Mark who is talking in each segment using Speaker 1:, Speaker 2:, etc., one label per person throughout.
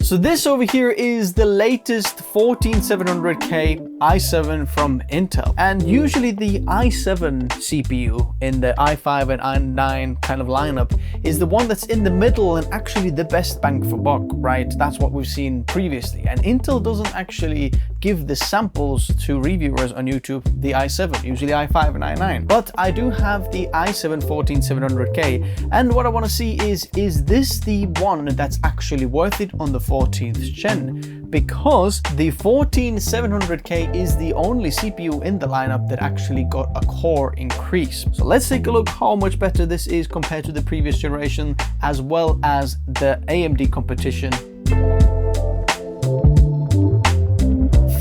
Speaker 1: So this over here is the latest 14700K i7 from Intel. And usually the i7 CPU in the i5 and i9 kind of lineup is the one that's in the middle and actually the best bang for buck, right? That's what we've seen previously. And Intel doesn't actually give the samples to reviewers on YouTube the i7, usually i5 and i9. But I do have the i7 14700K, and what I want to see is this the one that's actually worth it on the 14th gen? Because the 14700K is the only CPU in the lineup that actually got a core increase. So let's take a look how much better this is compared to the previous generation, as well as the AMD competition.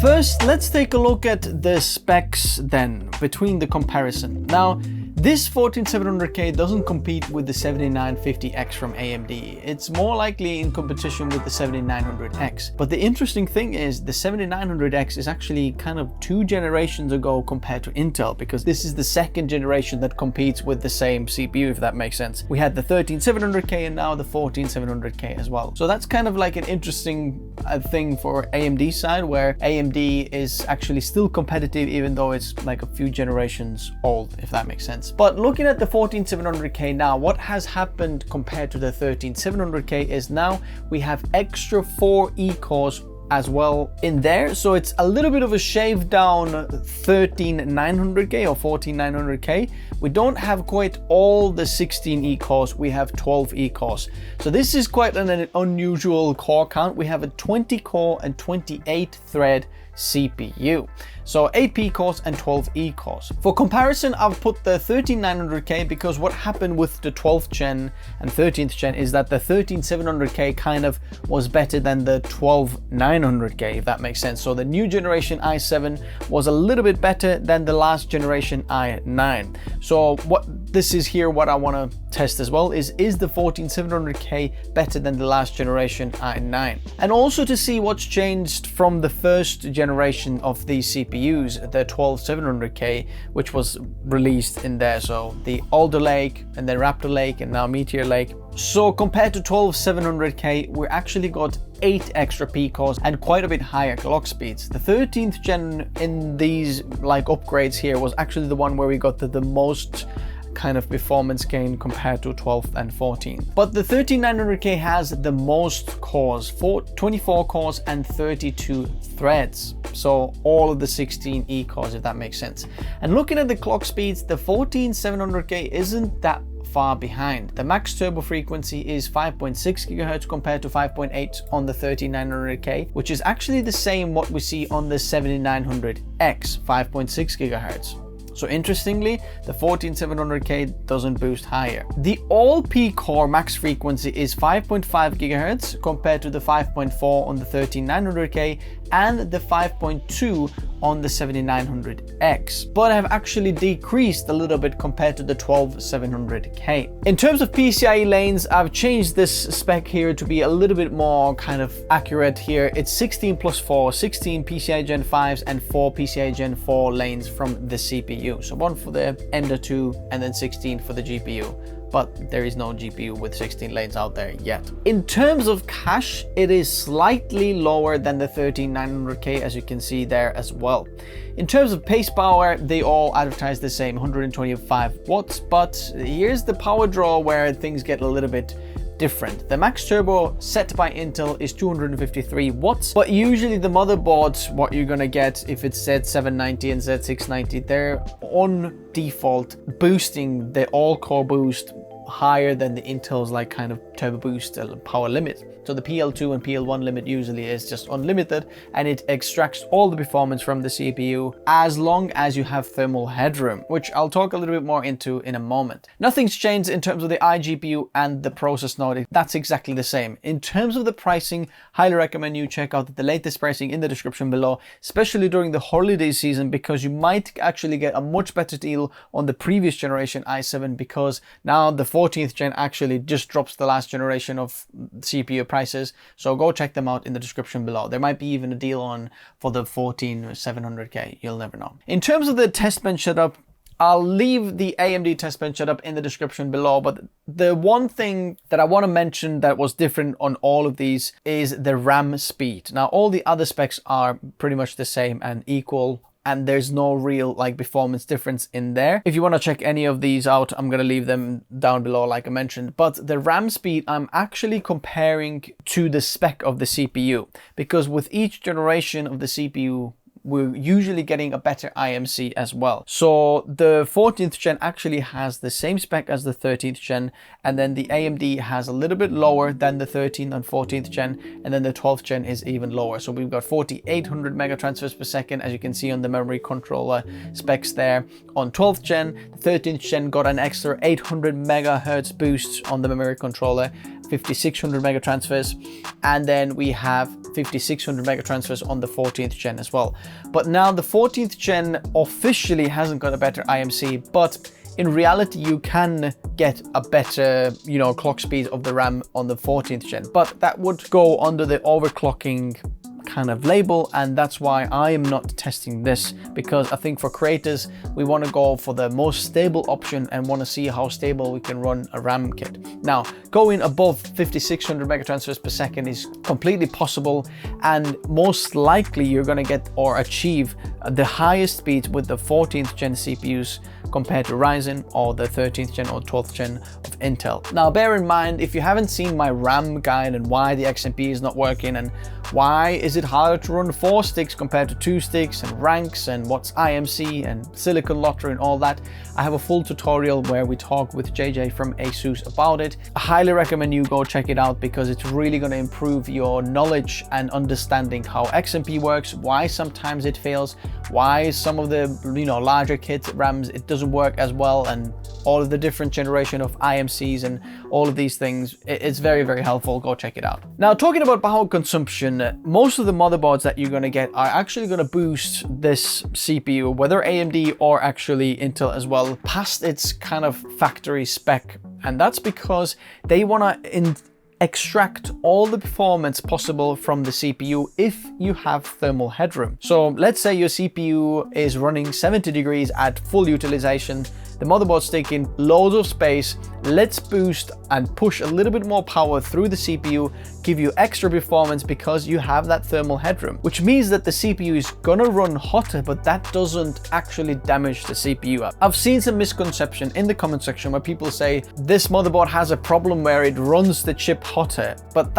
Speaker 1: First, let's take a look at the specs then, between the comparison. Now, this 14700K doesn't compete with the 7950X from AMD. It's more likely in competition with the 7900X. But the interesting thing is the 7900X is actually kind of 2 generations ago compared to Intel, because this is the 2nd generation that competes with the same CPU, if that makes sense. We had the 13700K and now the 14700K as well. So that's kind of like an interesting thing for AMD side, where AMD is actually still competitive even though it's like a few generations old, if that makes sense. But looking at the 14700K now, what has happened compared to the 13700K is now we have extra 4 E-cores as well in there. So it's a little bit of a shaved down 13900K or 14900K. We don't have quite all the 16 E-cores, we have 12 E-cores. So this is quite an unusual core count. We have a 20 core and 28 thread CPU. So 8 P-cores and 12 E-cores. For comparison, I've put the 13900K because what happened with the 12th gen and 13th gen is that the 13700K kind of was better than the 12900K, if that makes sense. So the new generation i7 was a little bit better than the last generation i9. So what this is here, what I want to test as well is the 14700K better than the last generation i9? And also to see what's changed from the first generation of these CPUs, the 12700K, which was released in there. So the Alder Lake and then Raptor Lake and now Meteor Lake. So compared to 12700K, we actually got 8 extra P-cores and quite a bit higher clock speeds. The 13th gen in these like upgrades here was actually the one where we got the most kind of performance gain compared to 12th and 14th. But the 13900K has the most cores, 24 cores and 32 threads. So all of the 16 E-cores, if that makes sense. And looking at the clock speeds, the 14700K isn't that far behind. The max turbo frequency is 5.6 GHz compared to 5.8 on the 13900K, which is actually the same what we see on the 7900X, 5.6 GHz. So interestingly, the 14700K doesn't boost higher. The all P-core max frequency is 5.5 GHz compared to the 5.4 on the 13900K and the 5.2 on the 7900X, but have actually decreased a little bit compared to the 12700K. In terms of PCIe lanes, I've changed this spec here to be a little bit more kind of accurate here. It's 16 plus 4, 16 PCIe Gen 5s and 4 PCIe Gen 4 lanes from the CPU. So one for the Ender 2 and then 16 for the GPU. But there is no GPU with 16 lanes out there yet. In terms of cache, it is slightly lower than the 13900K, as you can see there as well. In terms of pace power, they all advertise the same 125 watts, but here's the power draw where things get a little bit different. The max turbo set by Intel is 253 watts, but usually the motherboards, what you're gonna get if it's Z790 and Z690, they're on default boosting the all-core boost higher than the Intel's like kind of turbo boost power limit. So the PL2 and PL1 limit usually is just unlimited, and it extracts all the performance from the CPU as long as you have thermal headroom, which I'll talk a little bit more into in a moment. Nothing's changed in terms of the iGPU and the process node. That's exactly the same. In terms of the pricing, highly recommend you check out the latest pricing in the description below, especially during the holiday season, because you might actually get a much better deal on the previous generation i7, because now the 14th gen actually just drops the last generation of CPU prices. So go check them out in the description below. There might be even a deal on for the 14700K. You'll never know. In terms of the test bench setup, I'll leave the AMD Testbench setup in the description below, but the one thing that I want to mention that was different on all of these is the RAM speed. Now, all the other specs are pretty much the same and equal, and there's no real like performance difference in there. If you want to check any of these out, I'm going to leave them down below like I mentioned. But the RAM speed, I'm actually comparing to the spec of the CPU, because with each generation of the CPU, we're usually getting a better IMC as well. So the 14th gen actually has the same spec as the 13th gen, and then the AMD has a little bit lower than the 13th and 14th gen, and then the 12th gen is even lower. So we've got 4800 mega transfers per second, as you can see on the memory controller specs there. On 12th gen, the 13th gen got an extra 800 megahertz boost on the memory controller, 5600 mega transfers, and then we have 5600 mega transfers on the 14th gen as well. But now the 14th gen officially hasn't got a better IMC, but in reality you can get a better, you know, clock speed of the RAM on the 14th gen, but that would go under the overclocking kind of label, and that's why I am not testing this, because I think for creators we want to go for the most stable option and want to see how stable we can run a RAM kit. Now, going above 5600 megatransfers per second is completely possible, and most likely you're going to get or achieve the highest speeds with the 14th gen CPUs compared to Ryzen or the 13th gen or 12th gen of Intel. Now, bear in mind, if you haven't seen my RAM guide and why the XMP is not working and why is it harder to run 4 sticks compared to 2 sticks, and ranks, and what's IMC and silicon lottery and all that, I have a full tutorial where we talk with JJ from ASUS about it. I highly recommend you go check it out, because it's really going to improve your knowledge and understanding how XMP works, why sometimes it fails, why some of the, you know, larger kit RAMs it doesn't work as well, and all of the different generation of IMCs and all of these things. It's very, very helpful. Go check it out. Now, talking about power consumption, most of the motherboards that you're going to get are actually going to boost this CPU, whether AMD or actually Intel as well, past its kind of factory spec. And that's because they want to extract all the performance possible from the CPU if you have thermal headroom. So let's say your CPU is running 70 degrees at full utilization, the motherboard's taking loads of space. Let's boost and push a little bit more power through the CPU, give you extra performance because you have that thermal headroom, which means that the CPU is gonna run hotter, but that doesn't actually damage the CPU. I've seen some misconception in the comment section where people say this motherboard has a problem where it runs the chip hotter, but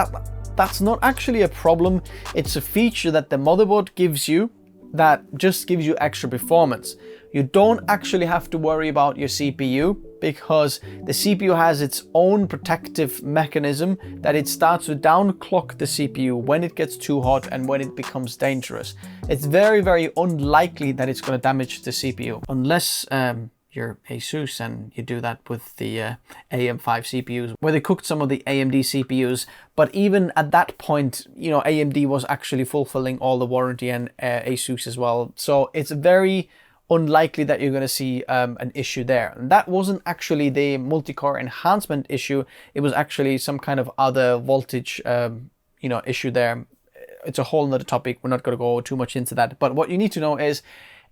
Speaker 1: that's not actually a problem. It's a feature that the motherboard gives you that just gives you extra performance. You don't actually have to worry about your CPU, because the CPU has its own protective mechanism that it starts to downclock the CPU when it gets too hot and when it becomes dangerous. It's very, very unlikely that it's going to damage the CPU, unless you're ASUS and you do that with the AM5 CPUs, where they cooked some of the AMD CPUs. But even at that point, you know, AMD was actually fulfilling all the warranty, and ASUS as well. So it's very unlikely that you're going to see an issue there. And that wasn't actually the multi-core enhancement issue. It was actually some kind of other voltage, you know, issue there. It's a whole nother topic. We're not going to go too much into that. But what you need to know is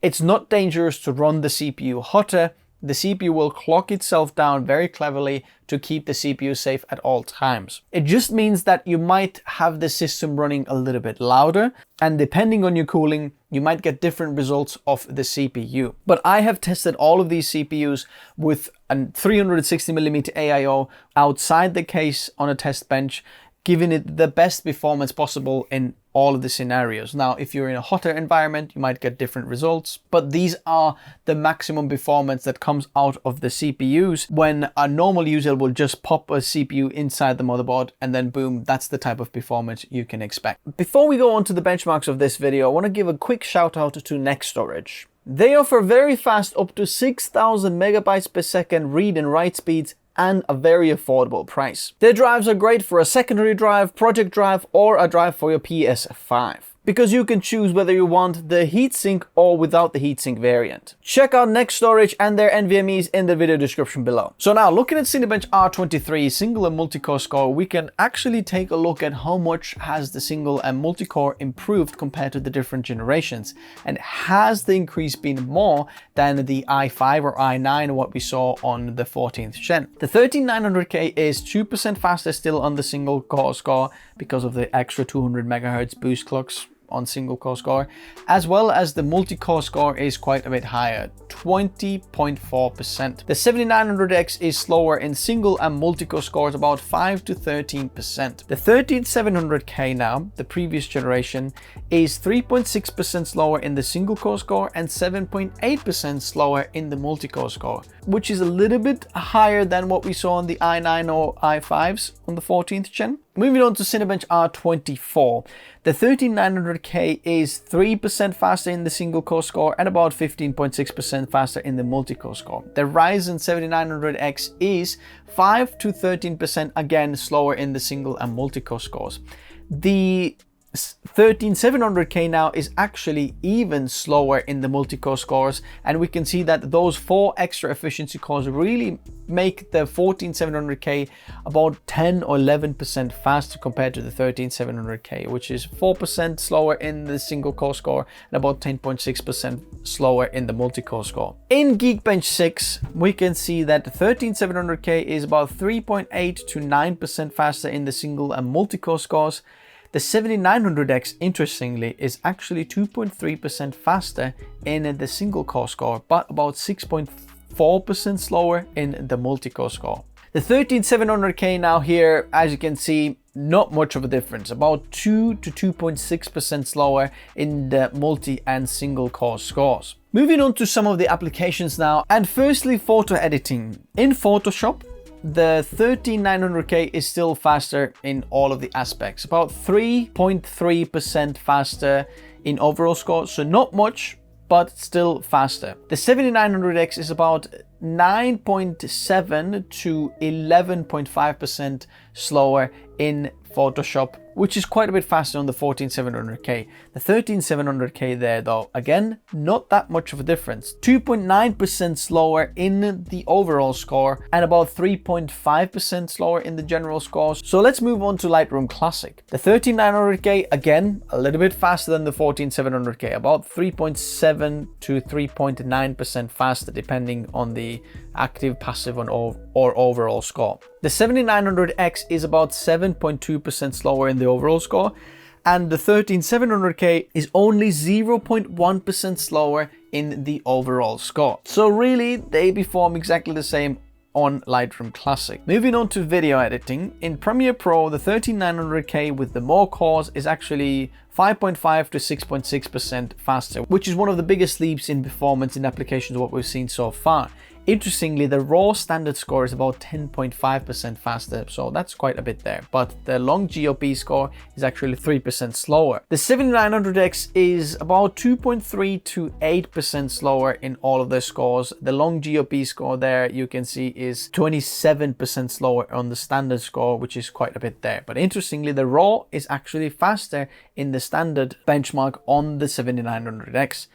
Speaker 1: it's not dangerous to run the CPU hotter. The CPU will clock itself down very cleverly to keep the CPU safe at all times. It just means that you might have the system running a little bit louder, and depending on your cooling, you might get different results of the CPU. But I have tested all of these CPUs with a 360mm AIO outside the case on a test bench, giving it the best performance possible in all of the scenarios. Now, if you're in a hotter environment, you might get different results, but these are the maximum performance that comes out of the CPUs when a normal user will just pop a CPU inside the motherboard and then boom, that's the type of performance you can expect. Before we go on to the benchmarks of this video, I want to give a quick shout out to Nextorage. They offer very fast, up to 6,000 megabytes per second read and write speeds, and a very affordable price. Their drives are great for a secondary drive, project drive, or a drive for your PS5. because you can choose whether you want the heatsink or without the heatsink variant. Check out Nextorage and their NVMEs in the video description below. So now, looking at Cinebench R23 single and multi-core score, we can actually take a look at how much has the single and multi-core improved compared to the different generations, and has the increase been more than the i5 or i9 what we saw on the 14th gen. The 13900K is 2% faster still on the single core score because of the extra 200 MHz boost clocks on single core score, as well as the multi-core score is quite a bit higher, 20.4%. The 7900X is slower in single and multi-core scores, about 5 to 13%. The 13700K now, the previous generation, is 3.6% slower in the single core score and 7.8% slower in the multi-core score, which is a little bit higher than what we saw on the i9 or i5s on the 14th gen. Moving on to Cinebench R24, the 13900K is 3% faster in the single core score and about 15.6% faster in the multi-core score. The Ryzen 7900X is 5 to 13% again slower in the single and multi-core scores. The 13700K now is actually even slower in the multi-core scores, and we can see that those 4 extra efficiency cores really make the 14700K about 10 or 11% faster compared to the 13700K, which is 4% slower in the single core score and about 10.6% slower in the multi-core score. In Geekbench 6, we can see that the 13700K is about 3.8 to 9% faster in the single and multi-core scores. The 7900X, interestingly, is actually 2.3% faster in the single core score, but about 6.4% slower in the multi-core score. The 13700K now here, as you can see, not much of a difference, about 2 to 2.6% slower in the multi and single core scores. Moving on to some of the applications now, and firstly, photo editing. In Photoshop, the 13900K is still faster in all of the aspects, about 3.3% faster in overall score, so not much, but still faster. The 7900X is about 9.7 to 11.5% slower in Photoshop, which is quite a bit faster on the 14700K. The 13700K there though, again, not that much of a difference. 2.9% slower in the overall score and about 3.5% slower in the general scores. So let's move on to Lightroom Classic. The 13900K, again, a little bit faster than the 14700K, about 3.7 to 3.9% faster depending on the active, passive, or overall score. The 7900X is about 7.2% slower in the overall score, and the 13700K is only 0.1% slower in the overall score. So really, they perform exactly the same on Lightroom Classic. Moving on to video editing. In Premiere Pro, the 13900K with the more cores is actually 5.5 to 6.6% faster, which is one of the biggest leaps in performance in applications what we've seen so far. Interestingly, the raw standard score is about 10.5% faster, so that's quite a bit there. But the long GOP score is actually 3% slower. The 7900X is about 2.3 to 8% slower in all of the scores. The long GOP score there, you can see, is 27% slower on the standard score, which is quite a bit there. But interestingly, the raw is actually faster in the standard benchmark on the 7900X.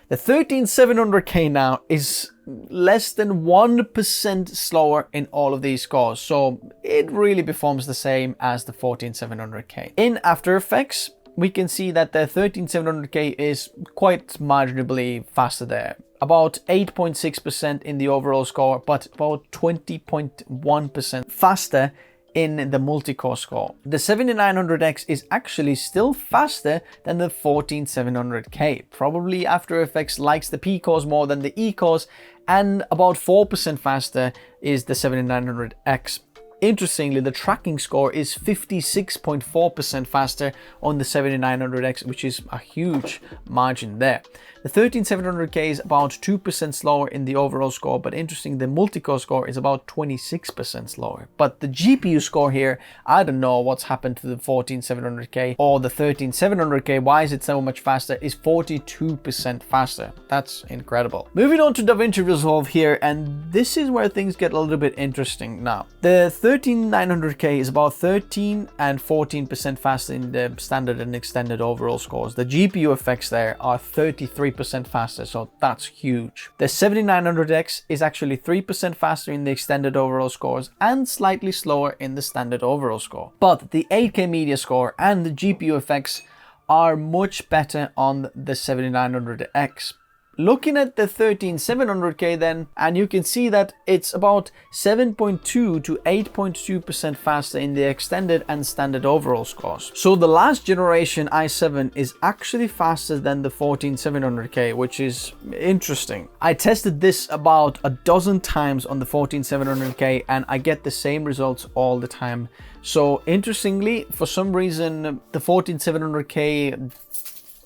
Speaker 1: The 13700K now is less than 1% slower in all of these scores, so it really performs the same as the 14700K. In After Effects, we can see that the 13700K is quite marginally faster there. About 8.6% in the overall score, but about 20.1% faster in the multi-core score. The 7900X is actually still faster than the 14700K. Probably After Effects likes the P cores more than the E cores, and about 4% faster is the 7900X. Interestingly, the tracking score is 56.4% faster on the 7900X, which is a huge margin there. The 13700K is about 2% slower in the overall score, but interesting, the multi-core score is about 26% slower. But the GPU score here, I don't know what's happened to the 14700K or the 13700K, why is it so much faster, is 42% faster. That's incredible. Moving on to DaVinci Resolve here, and this is where things get a little bit interesting now. The 13900K is about 13 and 14% faster in the standard and extended overall scores. The GPU effects there are 33% faster, so that's huge. The 7900X is actually 3% faster in the extended overall scores and slightly slower in the standard overall score. But the 8K media score and the GPU effects are much better on the 7900X. Looking at the 13700K then, and you can see that it's about 7.2 to 8.2% faster in the extended and standard overall scores. So the last generation i7 is actually faster than the 14700K, which is interesting. I tested this about a dozen times on the 14700K and I get the same results all the time. So interestingly, for some reason, the 14700K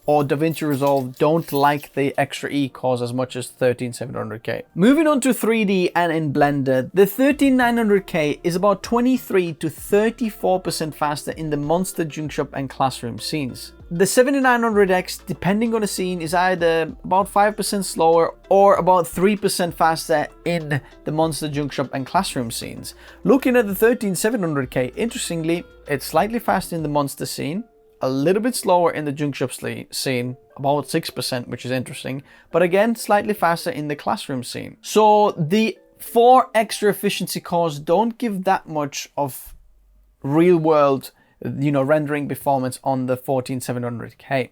Speaker 1: or DaVinci Resolve don't like the extra E cores as much as 13700K. Moving on to 3D and in Blender, the 13900K is about 23 to 34% faster in the monster, junk shop and classroom scenes. The 7900X, depending on the scene, is either about 5% slower or about 3% faster in the monster, junk shop and classroom scenes. Looking at the 13700K, interestingly, it's slightly faster in the monster scene, a little bit slower in the junk shop scene, about 6%, which is interesting, but again, slightly faster in the classroom scene. So the 4 extra efficiency cores don't give that much of real world, rendering performance on the 14700K.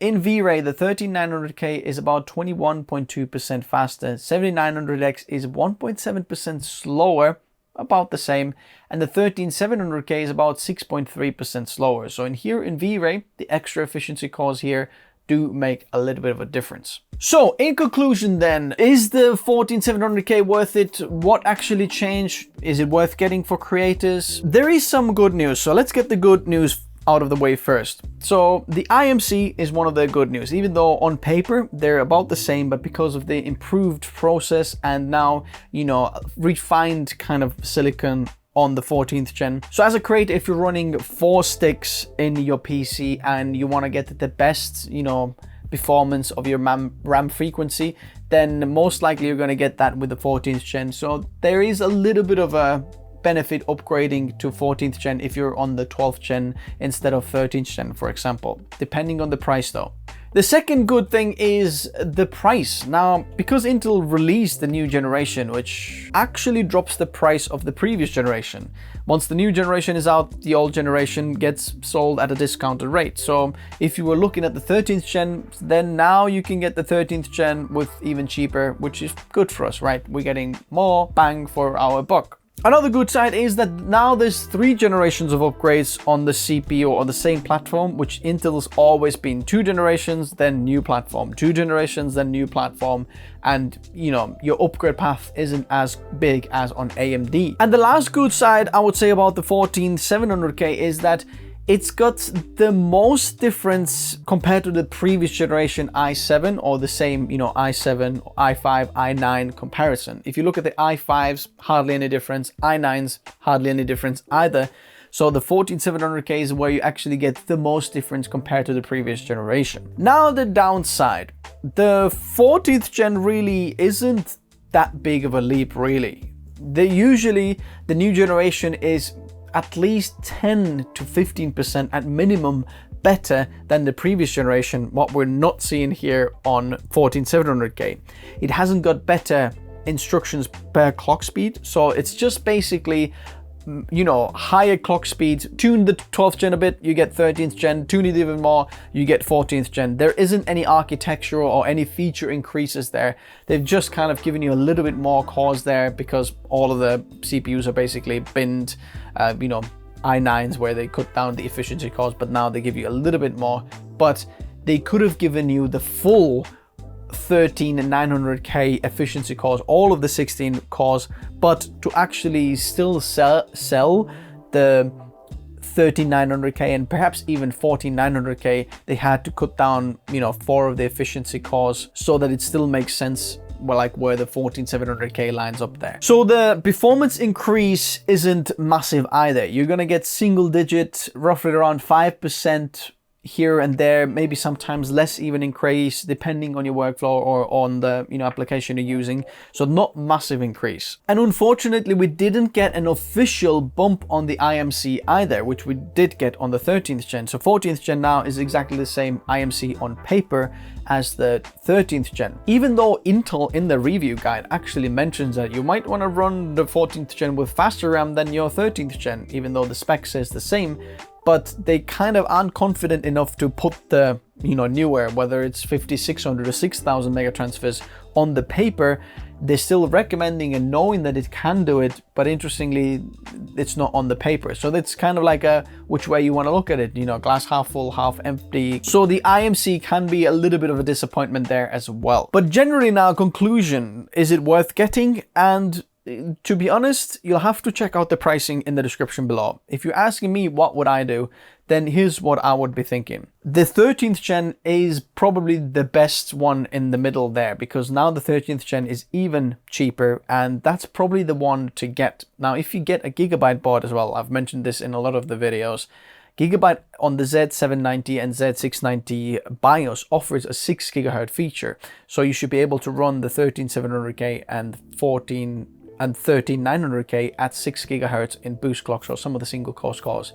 Speaker 1: In V-Ray, the 13900K is about 21.2% faster, 7900X is 1.7% slower, about the same, and the 13700K is about 6.3% slower. So in V-Ray, the extra efficiency cores here do make a little bit of a difference. So in conclusion then, is the 14700K worth it? What actually changed? Is it worth getting for creators? There is some good news, so let's get the good news out of the way first. So the IMC is one of the good news, even though on paper they're about the same, but because of the improved process and now, refined kind of silicon on the 14th gen. So as a creator, if you're running 4 sticks in your PC and you want to get the best, performance of your RAM frequency, then most likely you're going to get that with the 14th gen. So there is a little bit of a benefit upgrading to 14th gen if you're on the 12th gen instead of 13th gen, for example, depending on the price though. The second good thing is the price. Now, because Intel released the new generation, which actually drops the price of the previous generation. Once the new generation is out, the old generation gets sold at a discounted rate. So if you were looking at the 13th gen, then now you can get the 13th gen with even cheaper, which is good for us, right? We're getting more bang for our buck. Another good side is that now there's 3 generations of upgrades on the CPU on the same platform, which Intel's always been 2 generations, then new platform, 2 generations, then new platform, and your upgrade path isn't as big as on AMD. And the last good side I would say about the 14700K is that it's got the most difference compared to the previous generation i7 or the same, i7, i5, i9 comparison. If you look at the i5s, hardly any difference, i9s, hardly any difference either. So the 14700K is where you actually get the most difference compared to the previous generation. Now the downside, the 14th gen really isn't that big of a leap really. Usually the new generation is at least 10 to 15% at minimum better than the previous generation, what we're not seeing here on 14700K. It hasn't got better instructions per clock speed, so it's just basically higher clock speed. Tune the 12th gen a bit, you get 13th gen. Tune it even more, you get 14th gen. There isn't any architectural or any feature increases there. They've just kind of given you a little bit more cores there because all of the CPUs are basically binned, i9s where they cut down the efficiency cores, but now they give you a little bit more. But they could have given you the full 13900K efficiency cores, all of the 16 cores, but to actually still sell the 13900K and perhaps even 14900K, they had to cut down 4 of the efficiency cores so that it still makes sense, like where the 14700K lines up there. So the performance increase isn't massive either. You're gonna get single digit, roughly around 5% here and there, maybe sometimes less even increase depending on your workflow or on the application you're using. So not massive increase. And unfortunately, we didn't get an official bump on the IMC either, which we did get on the 13th gen. So 14th gen now is exactly the same IMC on paper as the 13th gen. Even though Intel in the review guide actually mentions that you might want to run the 14th gen with faster RAM than your 13th gen, even though the spec says the same, but they kind of aren't confident enough to put the newer, whether it's 5600 or 6000 mega transfers on the paper. They're still recommending and knowing that it can do it, but interestingly, it's not on the paper. So that's kind of like a which way you want to look at it, glass half full, half empty. So the IMC can be a little bit of a disappointment there as well. But generally now, conclusion, is it worth getting? And to be honest, you'll have to check out the pricing in the description below. If you're asking me what would I do, then here's what I would be thinking. The 13th gen is probably the best one in the middle there, because now the 13th gen is even cheaper, and that's probably the one to get. Now, if you get a Gigabyte board as well, I've mentioned this in a lot of the videos, Gigabyte on the Z790 and Z690 BIOS offers a 6 GHz feature. So you should be able to run the 13700K and 13900K at 6 GHz in boost clocks or some of the single core cores,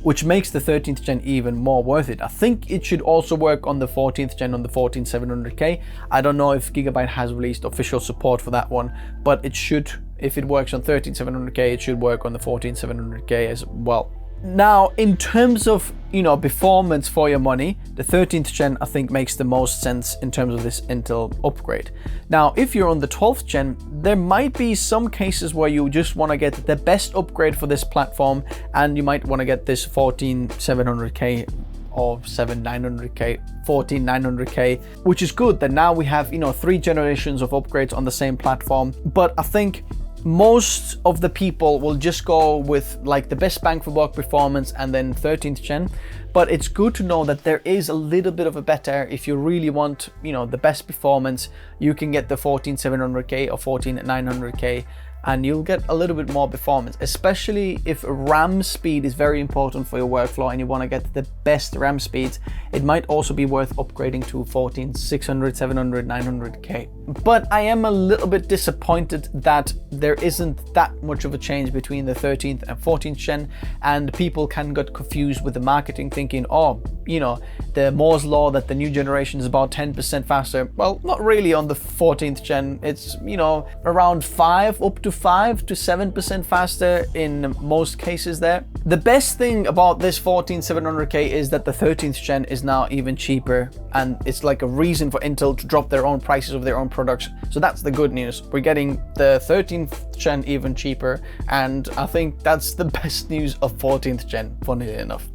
Speaker 1: which makes the 13th gen even more worth it. I think it should also work on the 14th gen on the 14700K. I don't know if Gigabyte has released official support for that one, but it should. If it works on 13700K, it should work on the 14700K as well. Now, in terms of, performance for your money, the 13th gen I think makes the most sense in terms of this Intel upgrade. Now, if you're on the 12th gen, there might be some cases where you just want to get the best upgrade for this platform, and you might want to get this 14700K or 14900K, which is good that now we have, 3 generations of upgrades on the same platform. But I think most of the people will just go with like the best bang for buck performance and then 13th gen. But it's good to know that there is a little bit of a better, if you really want, the best performance, you can get the 14700K or 14900K, and you'll get a little bit more performance, especially if RAM speed is very important for your workflow and you want to get the best RAM speeds. It might also be worth upgrading to 14600, 700, 900K. But I am a little bit disappointed that there isn't that much of a change between the 13th and 14th gen, and people can get confused with the marketing, thinking, oh, the Moore's law that the new generation is about 10% faster. Well, not really on the 14th gen. It's, around 5 to 7% faster in most cases there. The best thing about this 14700K is that the 13th gen is now even cheaper, and it's like a reason for Intel to drop their own prices of their own products. So that's the good news. We're getting the 13th gen even cheaper, and I think that's the best news of 14th gen, funnily enough.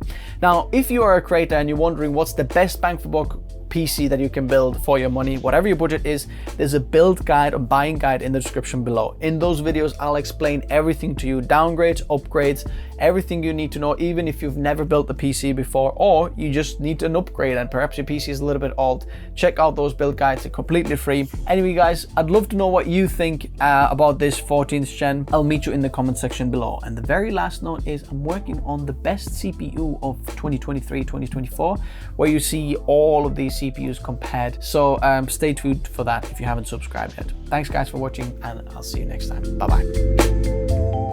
Speaker 1: Now, if you are a creator and you're wondering what's the best bang for buck PC that you can build for your money, whatever your budget is, there's a build guide or buying guide in the description below. In those videos, I'll explain everything to you, downgrades, upgrades, everything you need to know, even if you've never built the PC before, or you just need an upgrade and perhaps your PC is a little bit old. Check out those build guides, they're completely free. Anyway, guys, I'd love to know what you think about this 14th gen. I'll meet you in the comment section below. And the very last note is I'm working on the best CPU of 2023-2024, where you see all of these CPUs compared. So stay tuned for that if you haven't subscribed yet. Thanks guys for watching, and I'll see you next time. Bye bye.